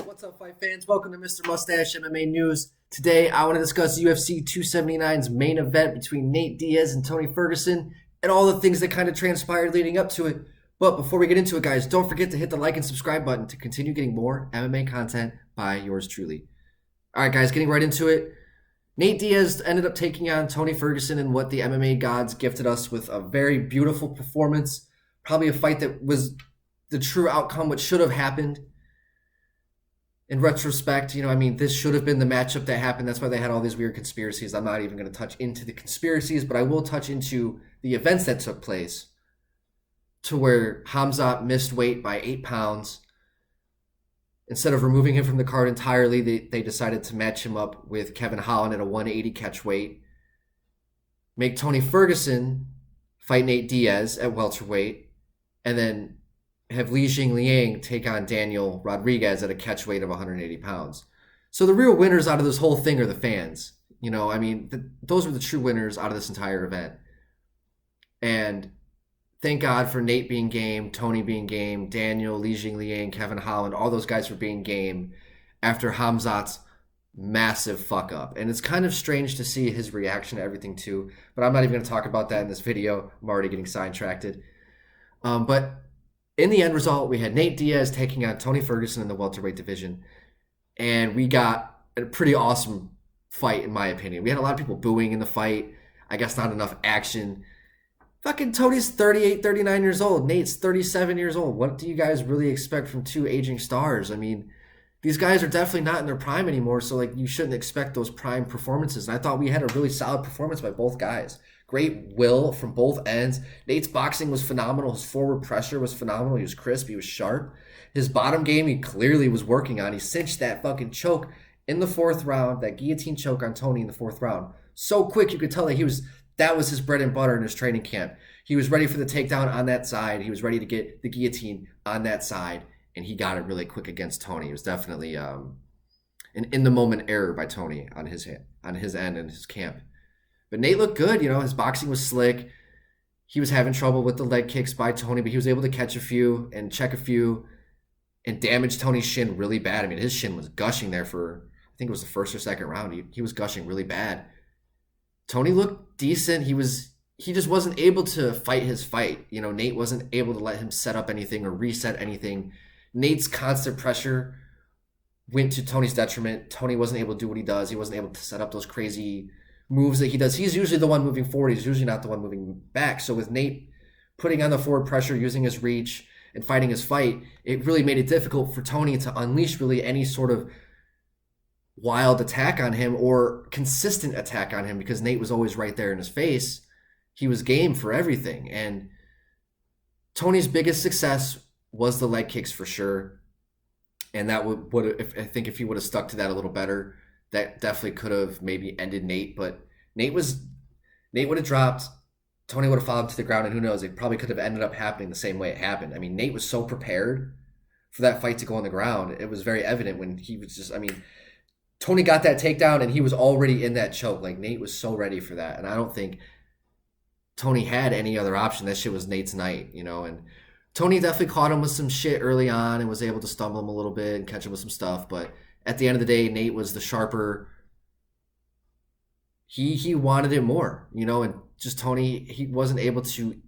What's up, fight fans? Welcome to Mr. Mustache MMA News. Today, I want to discuss UFC 279's main event between Nate Diaz and Tony Ferguson and all the things that kind of transpired leading up to it. But before we get into it, guys, don't forget to hit the like and subscribe button to continue getting more MMA content by yours truly. All right, guys, getting right into it. Nate Diaz ended up taking on Tony Ferguson in what the MMA gods gifted us with a very beautiful performance. Probably a fight that was the true outcome, what should have happened. In retrospect, this should have been the matchup that happened. That's why they had all these weird conspiracies. I'm not even going to touch into the conspiracies, but I will touch into the events that took place to where Khamzat missed weight by 8 pounds. Instead of removing him from the card entirely, they decided to match him up with Kevin Holland at a 180 catch weight. Make Tony Ferguson fight Nate Diaz at welterweight. And then have Li Jingliang take on Daniel Rodriguez at a catch weight of 180 pounds. So the real winners out of this whole thing are the fans. Those were the true winners out of this entire event. And thank God for Nate being game, Tony being game, Daniel, Li Jingliang, Kevin Holland, all those guys for being game after Khamzat's massive fuck up. And it's kind of strange to see his reaction to everything too, but I'm not even going to talk about that in this video. I'm already getting sidetracked. But in the end result, we had Nate Diaz taking on Tony Ferguson in the welterweight division, and we got a pretty awesome fight, in my opinion. We had a lot of people booing in the fight. I guess not enough action. Fucking Tony's 38, 39 years old. Nate's 37 years old. What do you guys really expect from two aging stars? These guys are definitely not in their prime anymore, so you shouldn't expect those prime performances. And I thought we had a really solid performance by both guys. Great will from both ends. Nate's boxing was phenomenal. His forward pressure was phenomenal. He was crisp. He was sharp. His bottom game, he clearly was working on. He cinched that fucking choke in the 4th round, that guillotine choke on Tony in the 4th round. So quick, you could tell that was his bread and butter in his training camp. He was ready for the takedown on that side. He was ready to get the guillotine on that side, and he got it really quick against Tony. It was definitely an in-the-moment error by Tony on his end in his camp. But Nate looked good. His boxing was slick. He was having trouble with the leg kicks by Tony, but he was able to catch a few and check a few and damage Tony's shin really bad. His shin was gushing there for, I think it was the 1st or 2nd round. He was gushing really bad. Tony looked decent. He just wasn't able to fight his fight. Nate wasn't able to let him set up anything or reset anything. Nate's constant pressure went to Tony's detriment. Tony wasn't able to do what he does. He wasn't able to set up those crazy moves that he does. He's usually the one moving forward. He's usually not the one moving back. So with Nate putting on the forward pressure, using his reach and fighting his fight, it really made it difficult for Tony to unleash really any sort of wild attack on him or consistent attack on him, because Nate was always right there in his face. He was game for everything. And Tony's biggest success was the leg kicks for sure. And that I think if he would have stuck to that a little better, that definitely could have maybe ended Nate. But Nate would have dropped. Tony would have fallen to the ground, and who knows? It probably could have ended up happening the same way it happened. Nate was so prepared for that fight to go on the ground. It was very evident when he was just, Tony got that takedown, and he was already in that choke. Nate was so ready for that. And I don't think Tony had any other option. That shit was Nate's night, and Tony definitely caught him with some shit early on and was able to stumble him a little bit and catch him with some stuff. But at the end of the day, Nate was the sharper. He wanted it more, and just Tony, he wasn't able to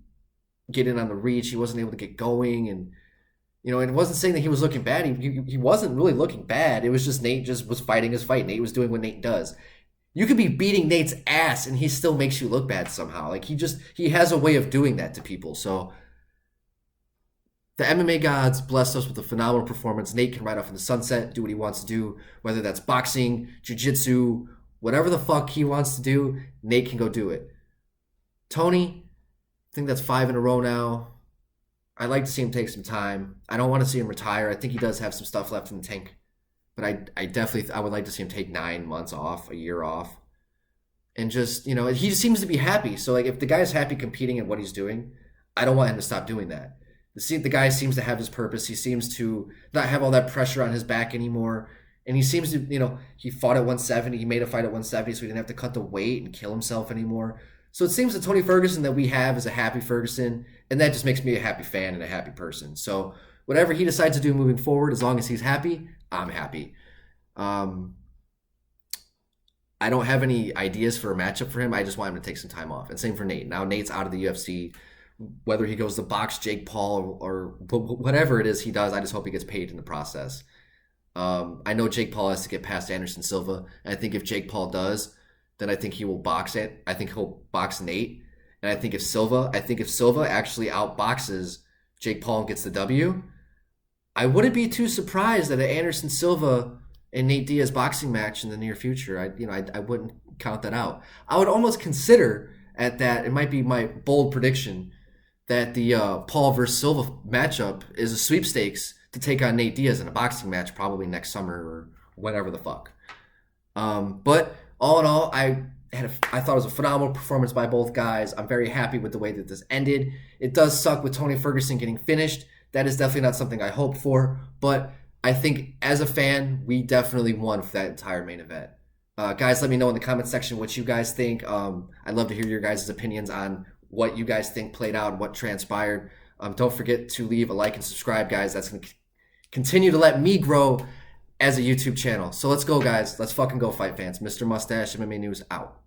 get in on the reach. He wasn't able to get going, and it wasn't saying that he was looking bad. He wasn't really looking bad. It was just Nate just was fighting his fight. Nate was doing what Nate does. You could be beating Nate's ass and he still makes you look bad somehow. He has a way of doing that to people. So the MMA gods blessed us with a phenomenal performance. Nate can ride off in the sunset, do what he wants to do, whether that's boxing, jiu-jitsu, whatever the fuck he wants to do, Nate can go do it. Tony, I think that's 5 in a row now. I'd like to see him take some time. I don't want to see him retire. I think he does have some stuff left in the tank. But I would like to see him take 9 months off, a year off. And just, he seems to be happy. So, if the guy's happy competing at what he's doing, I don't want him to stop doing that. The guy seems to have his purpose. He seems to not have all that pressure on his back anymore. And he seems to, he fought at 170. He made a fight at 170, so he didn't have to cut the weight and kill himself anymore. So it seems that Tony Ferguson that we have is a happy Ferguson. And that just makes me a happy fan and a happy person. So whatever he decides to do moving forward, as long as he's happy, I'm happy. Um, I don't have any ideas for a matchup for him. I just want him to take some time off. And same for Nate. Now Nate's out of the UFC. Whether he goes to box Jake Paul or whatever it is he does, I just hope he gets paid in the process. I know Jake Paul has to get past Anderson Silva, and I think if Jake Paul does, then I think he will box it. I think he'll box Nate, and I think if Silva actually outboxes Jake Paul and gets the W, I wouldn't be too surprised that an Anderson Silva and Nate Diaz boxing match in the near future. I wouldn't count that out. I would almost consider at that. It might be my bold prediction that the Paul versus Silva matchup is a sweepstakes to take on Nate Diaz in a boxing match probably next summer or whatever the fuck. But all in all, I thought it was a phenomenal performance by both guys. I'm very happy with the way that this ended. It does suck with Tony Ferguson getting finished. That is definitely not something I hoped for, but I think as a fan, we definitely won for that entire main event. Guys, let me know in the comment section what you guys think. I'd love to hear your guys' opinions on what you guys think played out and what transpired. Don't forget to leave a like and subscribe, guys. That's going to continue to let me grow as a YouTube channel. So let's go, guys. Let's fucking go, fight fans. Mr. Mustache, MMA News, out.